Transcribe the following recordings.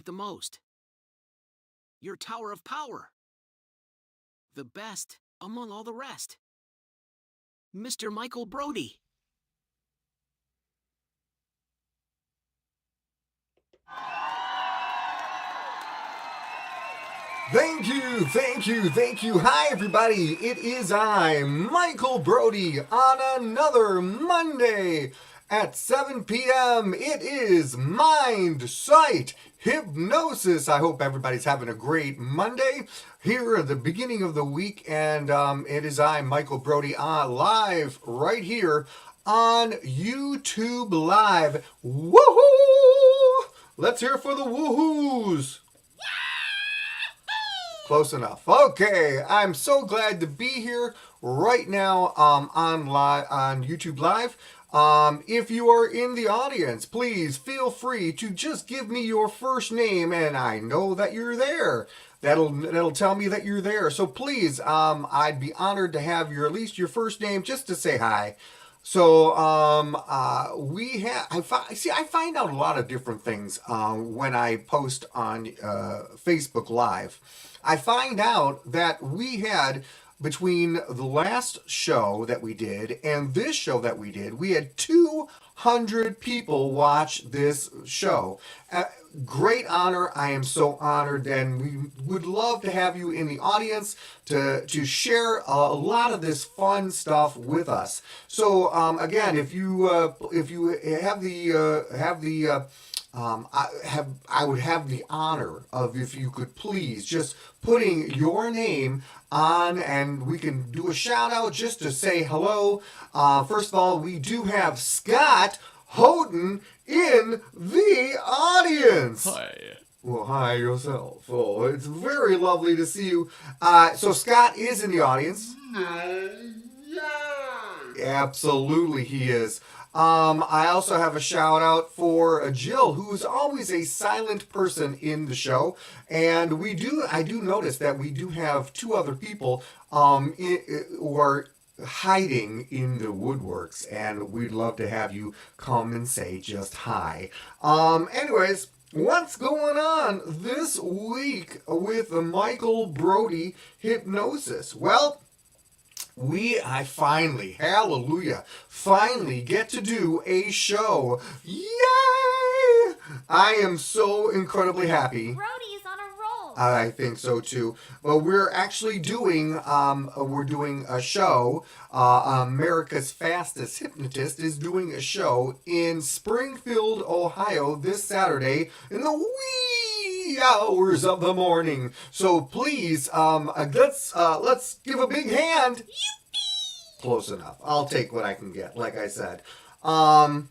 with the most. Your tower of power. The best among all the rest. Mr. Michael Brody. Thank you, thank you, thank you. Hi, everybody. It is I, Michael Brody, on another Monday at 7 p.m. It is Mind, Sight, Hypnosis. I hope everybody's having a great Monday here at the beginning of the week. And it is I, Michael Brody, live right here on YouTube Live. Woohoo! Let's hear for the woohoos. Close enough. Okay, I'm so glad to be here right now on YouTube Live. If you are in the audience, please feel free to just give me your first name, and I know that you're there. That'll tell me that you're there. So please, I'd be honored to have at least your first name just to say hi. So I find out a lot of different things when I post on Facebook Live. I find out that we had, between the last show that we did and this show that we did, we had 200 people watch this show. Great honor. I am so honored, and we would love to have you in the audience to share a lot of this fun stuff with us. So again, if you have I would have the honor of, if you could please just putting your name on, and we can do a shout out just to say hello. First of all, we do have Scott Houghton in the audience. Hi. Well, hi yourself. Oh, it's very lovely to see you. So Scott is in the audience. Absolutely, he is. I also have a shout out for Jill, who's always a silent person in the show, and I do notice that we do have two other people who are hiding in the woodworks, and we'd love to have you come and say just hi. Anyways, what's going on this week with the Michael Brody Hypnosis? Well, I finally get to do a show. Yay! I am so incredibly happy. Brody is on a roll. I think so too. But we're actually doing a show. America's Fastest Hypnotist is doing a show in Springfield, Ohio this Saturday in the wee hours of the morning. So please, let's give a big hand. Yippee! Close enough. I'll take what I can get, like I said. I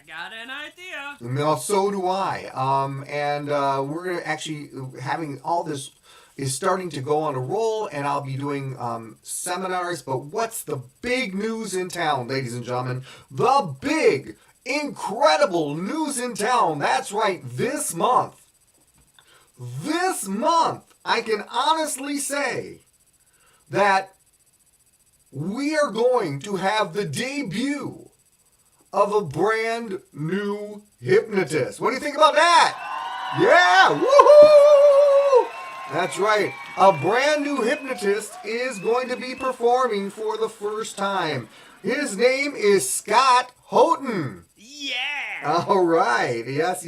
got an idea. Well, so do I. We're going to actually having all this is starting to go on a roll, and I'll be doing seminars. But what's the big news in town, ladies and gentlemen? The big, incredible news in town. That's right, this month, I can honestly say that we are going to have the debut of a brand new hypnotist. What do you think about that? Yeah, woohoo! That's right. A brand new hypnotist is going to be performing for the first time. His name is Scott Houghton. Yeah! All right. Yes.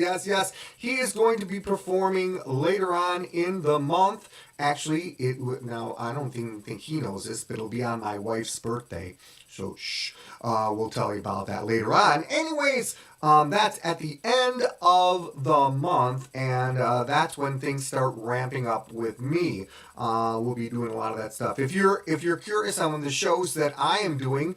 He is going to be performing later on in the month. Actually, now I don't think he knows this, but it'll be on my wife's birthday. So shh. We'll tell you about that later on. Anyways, that's at the end of the month, and that's when things start ramping up with me. We'll be doing a lot of that stuff. If you're curious on the shows that I am doing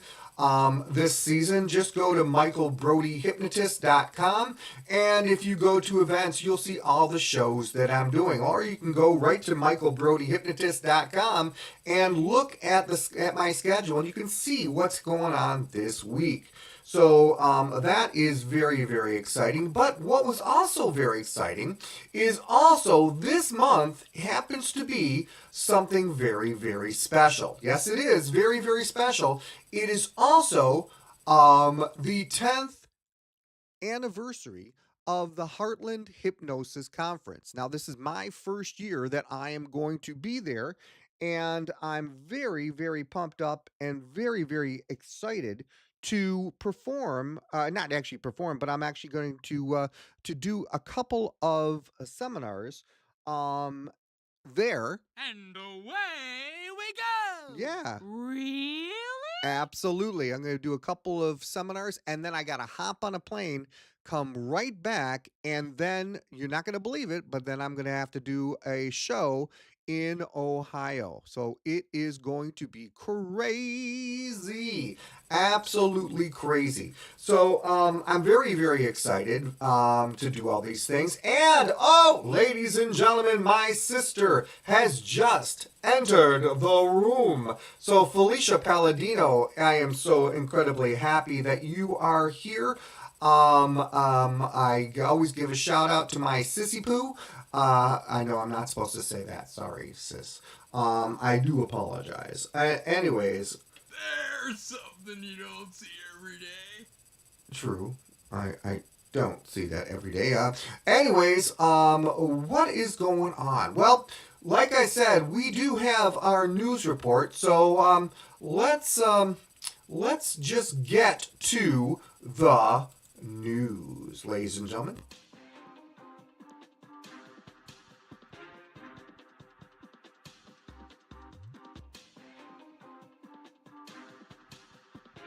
this season, just go to michaelbrodyhypnotist.com, and if you go to events, you'll see all the shows that I'm doing. Or you can go right to michaelbrodyhypnotist.com and look at my schedule, and you can see what's going on this week. So that is very, very exciting. But what was also very exciting is also this month happens to be something very, very special. Yes, it is very, very special. It is also the 10th anniversary of the Heartland Hypnosis Conference. Now, this is my first year that I am going to be there, and I'm very, very pumped up and very, very excited to perform. Not actually perform, but I'm actually going to do a couple of seminars um, there. And away we go! Yeah. Really? Absolutely. I'm going to do a couple of seminars and then I got to hop on a plane, come right back, and then you're not going to believe it, but then I'm going to have to do a show in Ohio. So it is going to be crazy. Absolutely crazy. So I'm very, very excited to do all these things. And, oh, ladies and gentlemen, my sister has just entered the room. So Felicia Palladino, I am so incredibly happy that you are here. I always give a shout out to my sissy poo. I know I'm not supposed to say that. Sorry, sis. I do apologize. Anyways. There's something you don't see every day. True. I don't see that every day. Anyways, what is going on? Well, like I said, we do have our news report. So, let's just get to the news, ladies and gentlemen.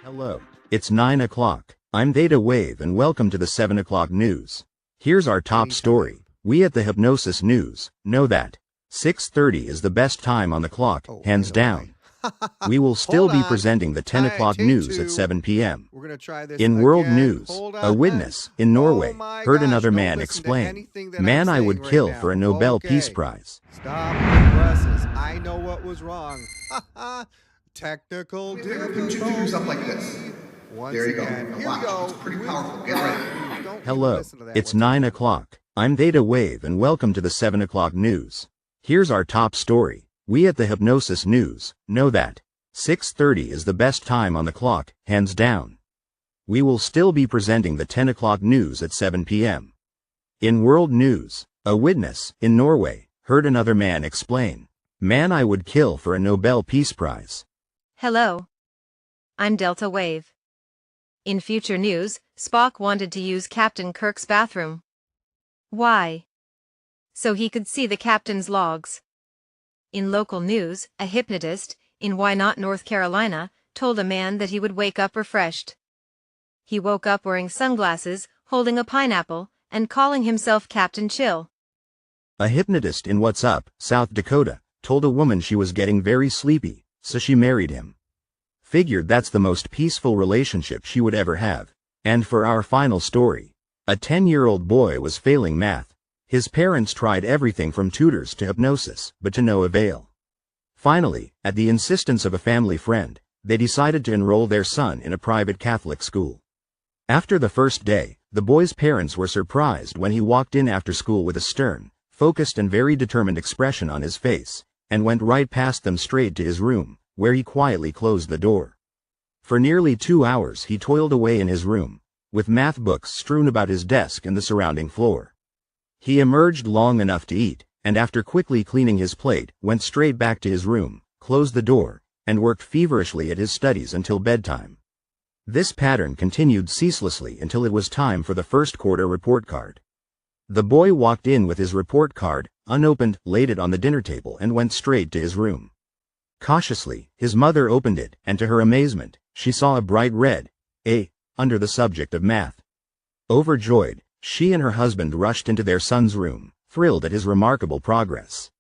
Hello, it's 9 o'clock. I'm Theta Wave and welcome to the 7 o'clock news. Here's our top story. We at the Hypnosis News know that 6:30 is the best time on the clock, hands down. We will still be presenting the 10 o'clock news at 7 p.m. We're gonna try this In world again. news, a witness in Norway heard another man explain, "Man I would kill for a Nobel Peace Prize." Stop the presses. I know what was wrong. Technical difficulties. Put your fingers up like this. Once There you go. again, Now here watch. we go. It's pretty powerful. Get ready. Don't Hello, listen to that it's one. 9 o'clock. I'm Theta Wave and welcome to the 7 o'clock news. Here's our top story. We at the Hypnosis News know that 6:30 is the best time on the clock, hands down. We will still be presenting the 10 o'clock news at 7 p.m. In world news, a witness in Norway heard another man explain, "Man I would kill for a Nobel Peace Prize." Hello. I'm Delta Wave. In future news, Spock wanted to use Captain Kirk's bathroom. Why? So he could see the captain's logs. In local news, a hypnotist, in Why Not, North Carolina, told a man that he would wake up refreshed. He woke up wearing sunglasses, holding a pineapple, and calling himself Captain Chill. A hypnotist in What's Up, South Dakota, told a woman she was getting very sleepy, so she married him. Figured that's the most peaceful relationship she would ever have. And for our final story, a 10-year-old boy was failing math. His parents tried everything from tutors to hypnosis, but to no avail. Finally, at the insistence of a family friend, they decided to enroll their son in a private Catholic school. After the first day, the boy's parents were surprised when he walked in after school with a stern, focused and very determined expression on his face, and went right past them straight to his room, where he quietly closed the door. For nearly 2 hours he toiled away in his room, with math books strewn about his desk and the surrounding floor. He emerged long enough to eat, and after quickly cleaning his plate, went straight back to his room, closed the door, and worked feverishly at his studies until bedtime. This pattern continued ceaselessly until it was time for the first quarter report card. The boy walked in with his report card, unopened, laid it on the dinner table and went straight to his room. Cautiously, his mother opened it, and to her amazement, she saw a bright red A under the subject of math. Overjoyed, she and her husband rushed into their son's room, thrilled at his remarkable progress.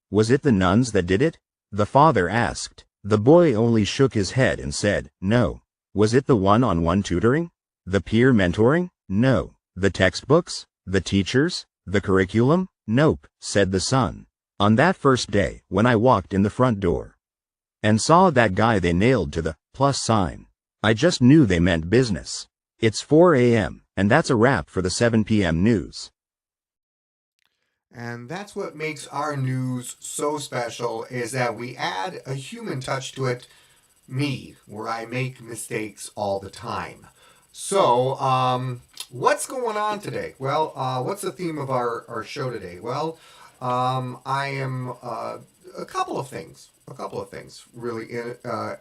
"Was it the nuns that did it?" the father asked. The boy only shook his head and said, "No." "Was it the one-on-one tutoring? The peer mentoring? No." "The textbooks? The teachers? The curriculum?" "Nope," said the son. "On that first day, when I walked in the front door and saw that guy they nailed to the plus sign, I just knew they meant business." It's 4 a.m., and that's a wrap for the 7 p.m. news. And that's what makes our news so special, is that we add a human touch to it, me, where I make mistakes all the time. So, what's going on today? Well, what's the theme of our show today? Well, I am a couple of things. Really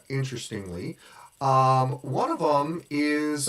interestingly. One of them is,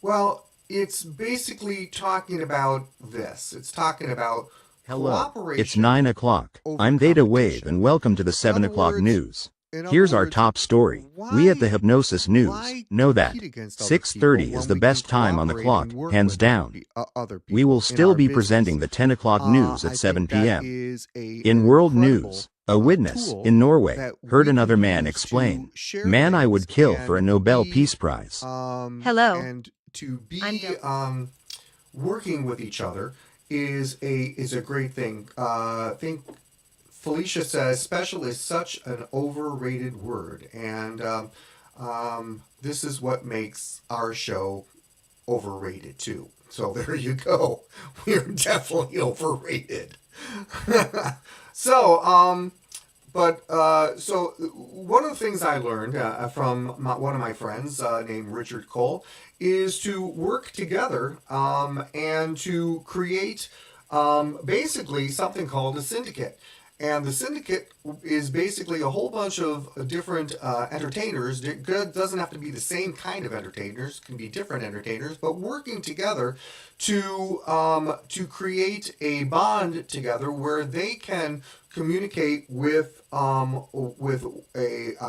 well, it's basically talking about this. It's talking about Hello, cooperation. it's 9 o'clock. over I'm Theta Wave competition. and welcome to the 7 other o'clock words- news. In Here's other our words, top story. We at the why- Hypnosis News why know that compete against other 6:30 people is when the we best can time on the cooperate and clock, work hands with down. other people We will in still our be business? presenting the 10 o'clock news I at 7 think that p.m. is In an world incredible, news, a witness tool in Norway that heard we can another man use explain, to share "Man, I would things kill for a and Nobel be, Peace Prize." Hello. And to I'm be Delta. working with each other is a great thing. Think Felicia says special is such an overrated word, and this is what makes our show overrated too. So there you go. We are definitely overrated. So, so one of the things I learned from one of my friends named Richard Cole is to work together and to create basically something called a syndicate. And the syndicate is basically a whole bunch of different entertainers. It doesn't have to be the same kind of entertainers; it can be different entertainers, but working together to create a bond together where they can communicate with a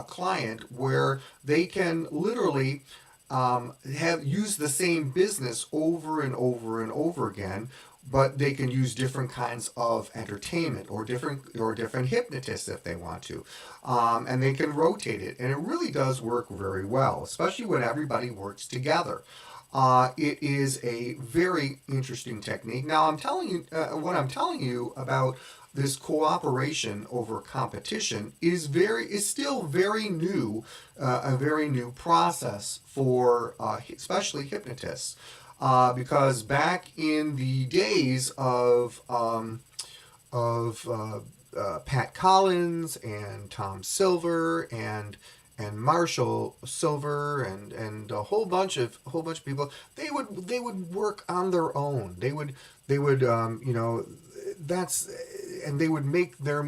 client, where they can literally have use the same business over and over and over again, but they can use different kinds of entertainment or different hypnotists if they want to, and they can rotate it, and it really does work very well, especially when everybody works together. It is a very interesting technique. Now, I'm telling you what I'm telling you about this cooperation over competition is still very new, a very new process for especially hypnotists. Because back in the days of Pat Collins and Tom Silver and Marshall Silver and a whole bunch of people, they would work on their own. They would that's and they would make their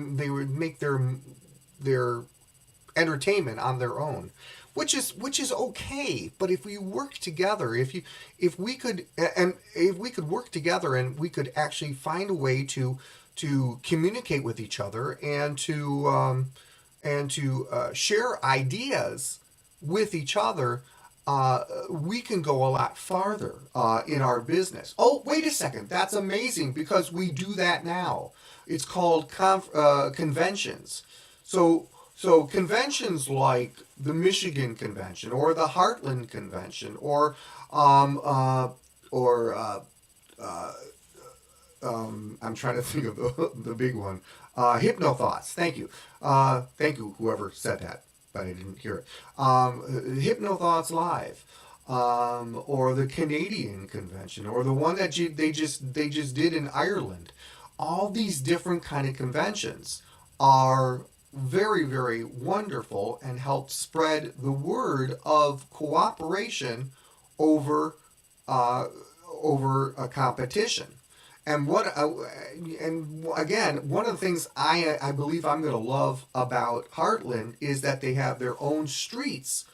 entertainment on their own, which is okay. But if we work together, if we could work together and we could actually find a way to communicate with each other and to share ideas with each other, we can go a lot farther in our business. Oh, wait a second, that's amazing, because we do that now. It's called conventions. So conventions like the Michigan Convention or the Heartland Convention or I'm trying to think of the big one, Hypnothoughts. Thank you, whoever said that, but I didn't hear it. Hypnothoughts Live, or the Canadian Convention, or the one that they just did in Ireland. All these different kind of conventions are very, very wonderful and help spread the word of cooperation over a competition. And again, one of the things I believe I'm going to love about Heartland is that they have their own streets,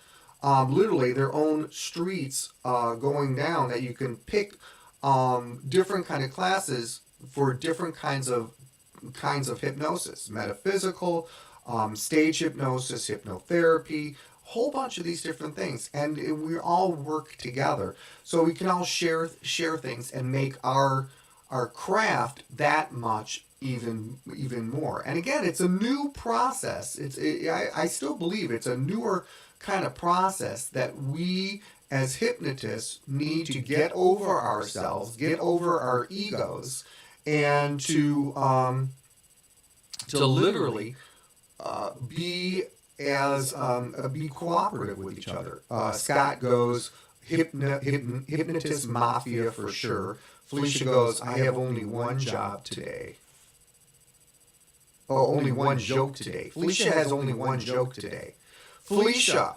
literally their own streets going down, that you can pick different kind of classes for different kinds of hypnosis, metaphysical, stage hypnosis, hypnotherapy, whole bunch of these different things, and we all work together, so we can all share things and make our craft that much even more. And again, it's a new process. I still believe it's a newer kind of process that we as hypnotists need to get over ourselves, get over our egos, and to literally be cooperative with each other. Scott goes, hypnotist mafia for sure. Felicia goes, I have only one job today. Oh, only one joke today. Felicia has only one joke today. Felicia,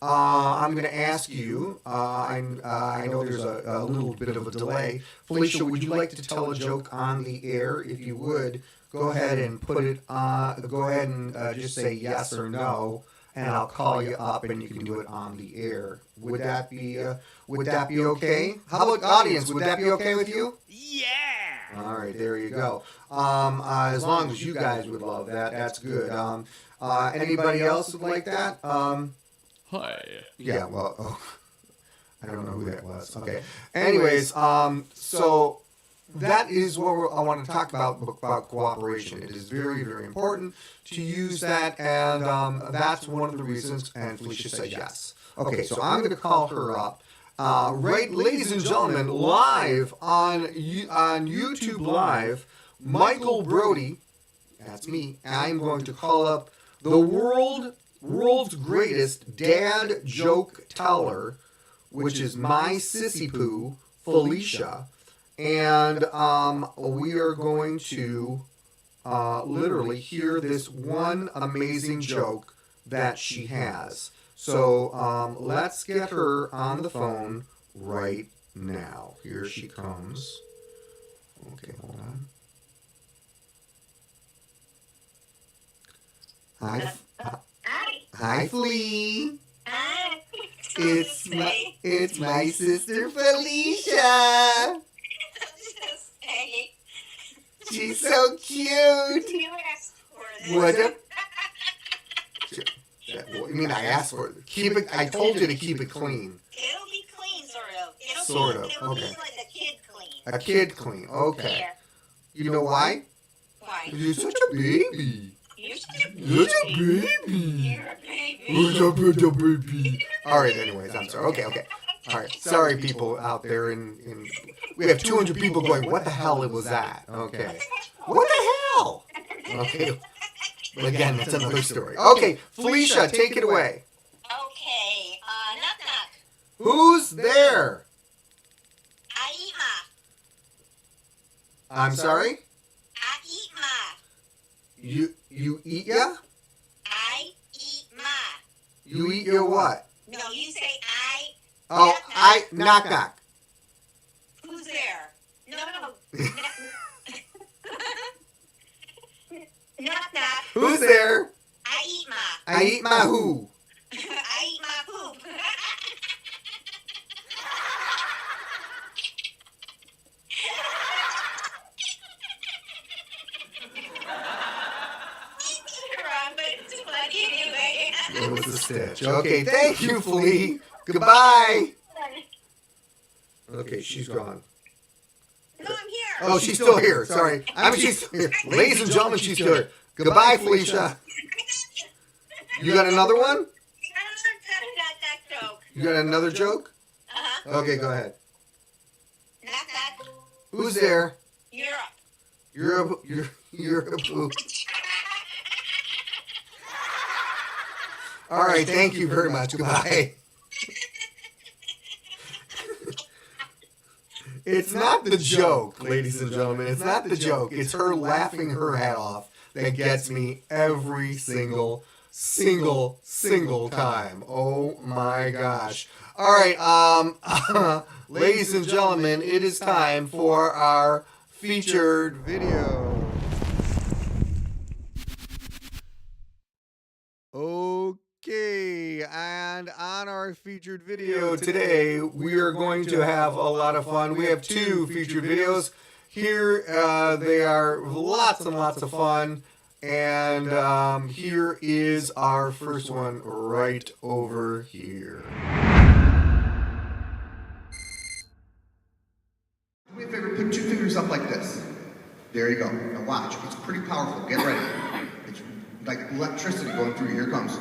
I'm going to ask you, I know there's a little bit of a delay. Felicia, would you like to tell a joke on the air? If you would, go ahead and put it on, go ahead and just say yes or no, and I'll call you up and you can do it on the air. Would that be okay? How about audience? Would that be okay with you? Yeah! All right, there you go. As long as you guys would love that, that's good. Anybody else would like that? Hi. Yeah, well, I don't know who that was. Okay. Anyways, so that is what I want to talk about cooperation. It is very, very important to use that, and that's one of the reasons, and Felicia said yes. Okay, so I'm going to call her up. Right, ladies and gentlemen, live on YouTube Live, Michael Brody, that's me, I'm going to call up the world's greatest dad joke teller, which is my sissy poo, Felicia, and we are going to literally hear this one amazing joke that she has. So let's get her on the phone right now. Here she comes. Okay, hold on. Hi, Flea. Hi. It's my sister Felicia. Hey. She's so cute. You asked for this. What? You mean I asked for it? Keep it. I told you to keep it clean. It'll be clean, sort of. It'll Okay. be like a kid clean. A kid clean. Okay. Yeah. You know why? Why? You're such a baby. You're such a You're a baby. You're a baby. You're a baby. All right. Anyways, I'm sorry. Okay. All right. Sorry, people out there in we have 200 people going. What the hell was that? Okay. What the hell? Okay. But again, that's another story. Okay, Felicia, take it away. Okay. Knock knock. Who's there? I eat ma. I'm sorry? I eat ma. You eat ya? I eat ma. You eat your what? No, you say I. Oh, I knock knock. Who's there? No. Knock knock. Who's there? I eat ma. I eat my who? I eat my poop. Wrong, but it's funny anyway. It was a stitch. Okay, thank you, Flea. Goodbye. Okay, she's gone. No, I'm here. Oh, she's still here. Sorry. She's here. Ladies and gentlemen, she's still here. Goodbye, Felicia. You got another one? I don't got that joke. You got another joke? Uh-huh. Okay, go ahead. Knock knock. Who's there? You're up. You're a poop. All right, thank you very much. Goodbye. It's not the joke, ladies and gentlemen. It's not the joke. It's her laughing her head off that gets me every single time. Oh my gosh. All right, ladies and gentlemen, it is time for our featured video. Okay, and on our featured video today, we are going to have a lot of fun. We have two featured videos. Here, they are lots and lots of fun. And here is our first one right over here. Do me a favor, put 2 fingers up like this. There you go. Now watch. It's pretty powerful. Get ready. It's like electricity going through you. Here it comes.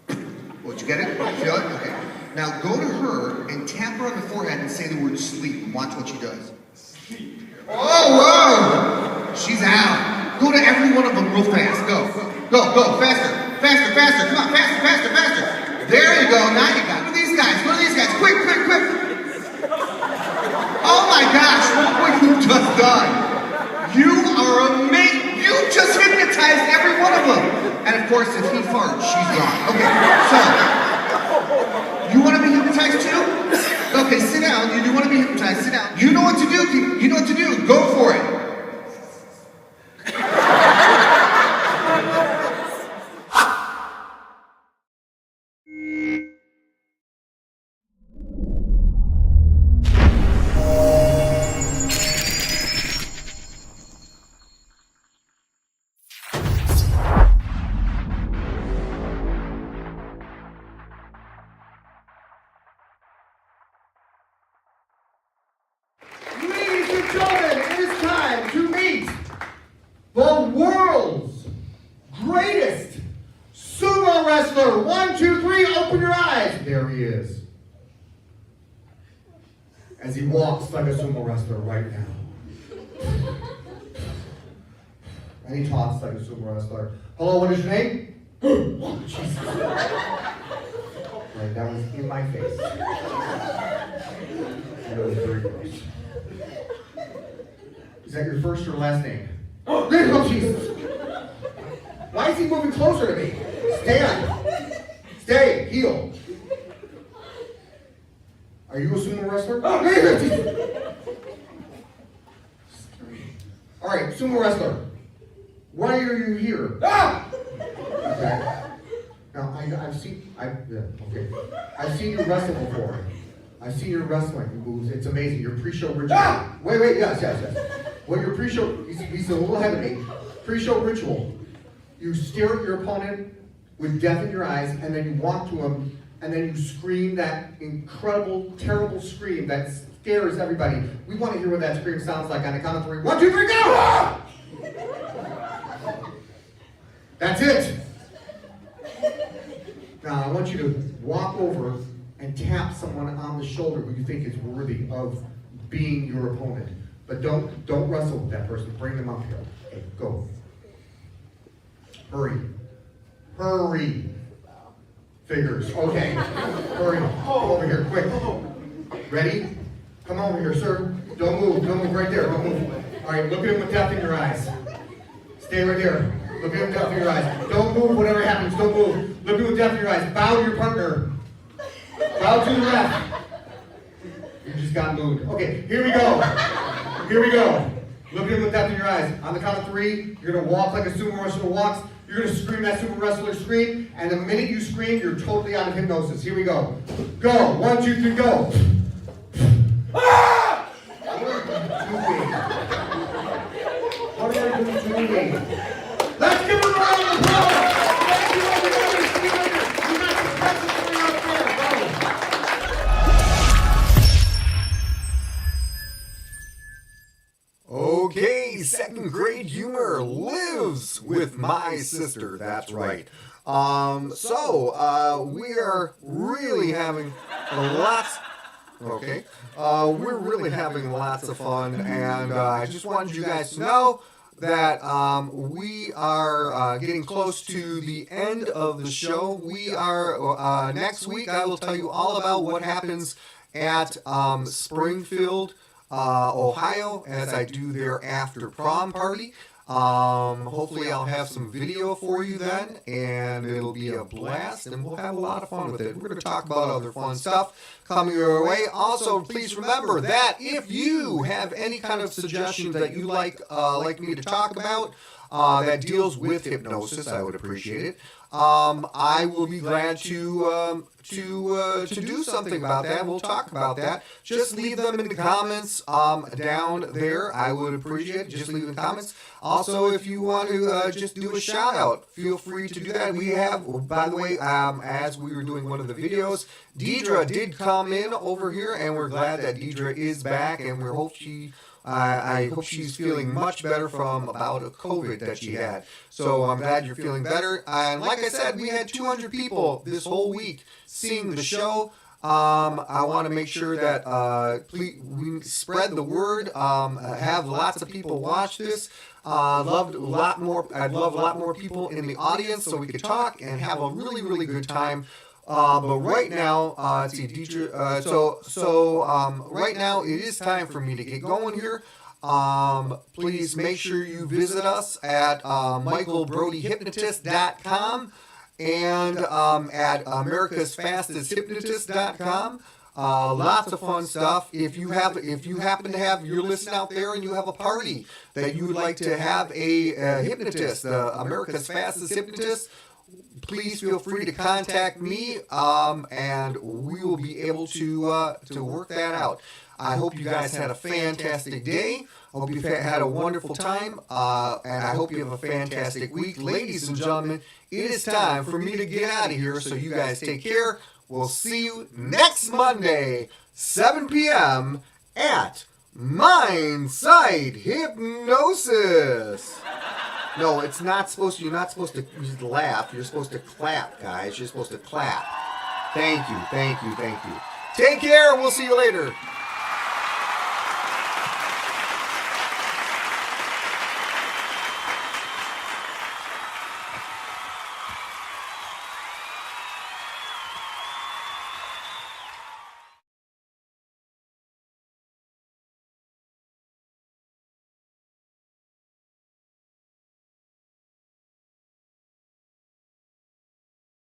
Did you get it? Feel it? Okay. Now go to her and tap her on the forehead and say the word sleep and watch what she does. Sleep. Oh, whoa! She's out. Go to every one of them real fast. Go. Go. Faster. Come on. Faster. There you go. Now you got it. Go to these guys. Quick. Oh my gosh, look what you just done. You are amazing. You just hypnotized every one of them. And of course, if he farts, she's gone. Okay, so You want to be hypnotized too? Okay, sit down. You want to be hypnotized, sit down. You know what to do. You know what to do. Go for it. Ladies and gentlemen, it is time to meet the world's greatest sumo wrestler. 1, 2, 3, open your eyes. There he is. As he walks like a sumo wrestler right now. And he talks like a sumo wrestler. Hello, what is your name? Jesus. Right, that was in my face. That was very gross. Is that your first or last name? Oh, Jesus! Why is he moving closer to me? Stand! Stay! Heel! Are you a sumo wrestler? Oh, Jesus! Alright, sumo wrestler. Why are you here? Ah! Okay. Now, I've seen you wrestle before. I've seen your wrestling moves. It's amazing. Your pre-show ritual. Ah! Wait, yes. Well, your pre-show, he's a little ahead of me. Pre-show ritual. You stare at your opponent with death in your eyes, and then you walk to him, and then you scream that incredible, terrible scream that scares everybody. We want to hear what that scream sounds like on a count of 3. 1, 2, 3, go! Ah! That's it. Now, I want you to walk over and tap someone on the shoulder who you think is worthy of being your opponent. But don't wrestle with that person. Bring them up here. Okay, go. Hurry. Figures. Okay. Hurry. Come over here, quick. Ready? Come over here, sir. Don't move right there. Don't move. All right, look at him with death in your eyes. Stay right there. Look at him with death in your eyes. Don't move, whatever happens. Don't move. Look at him with death in your eyes. Bow to your partner. Bow to the ref. You just got moved. Okay, here we go. Look at him with death in your eyes. On the count of 3, you're going to walk like a sumo wrestler walks. You're going to scream that sumo wrestler scream. And the minute you scream, you're totally out of hypnosis. Here we go. Go. 1, 2, 3, go. Ah! What are you doing? Let's give him a round of applause. Thank you, everybody. See you later. You got some presents for you up there. Go. Okay, second grade humor lives with my sister. That's right. We are really having lots. Okay. We're really having lots of fun, and I just wanted you guys to know that we are getting close to the end of the show. We are, next week I will tell you all about what happens at Springfield, Ohio, as I do their after prom party. Hopefully I'll have some video for you then, and it'll be a blast, and we'll have a lot of fun with it. We're going to talk about other fun stuff coming your way. Also, please remember that if you have any kind of suggestions that you like me to talk about that deals with hypnosis, I would appreciate it. I will be glad to do something about that. We'll talk about that. Just leave them in the comments down there. I would appreciate it. Just leave the comments. Also, if you want to just do a shout out, feel free to do that. We have, by the way, as we were doing one of the videos, Deidre did come in over here, and we're glad that Deidre is back, and we hope I hope she's feeling much better from about a COVID that she had. So I'm glad you're feeling better. And like I said, we had 200 people this whole week seeing the show. I want to make sure that we spread the word. Have lots of people watch this. I'd love a lot more people in the audience so we could talk and have a really, really good time. But right now, let's see, Deidre, right now it is time for me to get going here. Please make sure you visit us at michaelbrodyhypnotist.com. and at americasfastesthypnotist.com. Lots of fun stuff. If you happen to have, you're listening out there and you have a party that you would like to have a hypnotist, America's Fastest Hypnotist, please feel free to contact me, and we will be able to work that out. I hope you guys had a fantastic day. I hope you've had a wonderful time, and I hope you have a fantastic week. Ladies and gentlemen, it is time for me to get out of here, so you guys take care. We'll see you next Monday, 7 p.m. at Mindsight Hypnosis. No, it's not supposed to. You're not supposed to laugh. You're supposed to clap, guys. You're supposed to clap. Thank you, thank you, thank you. Take care. We'll see you later.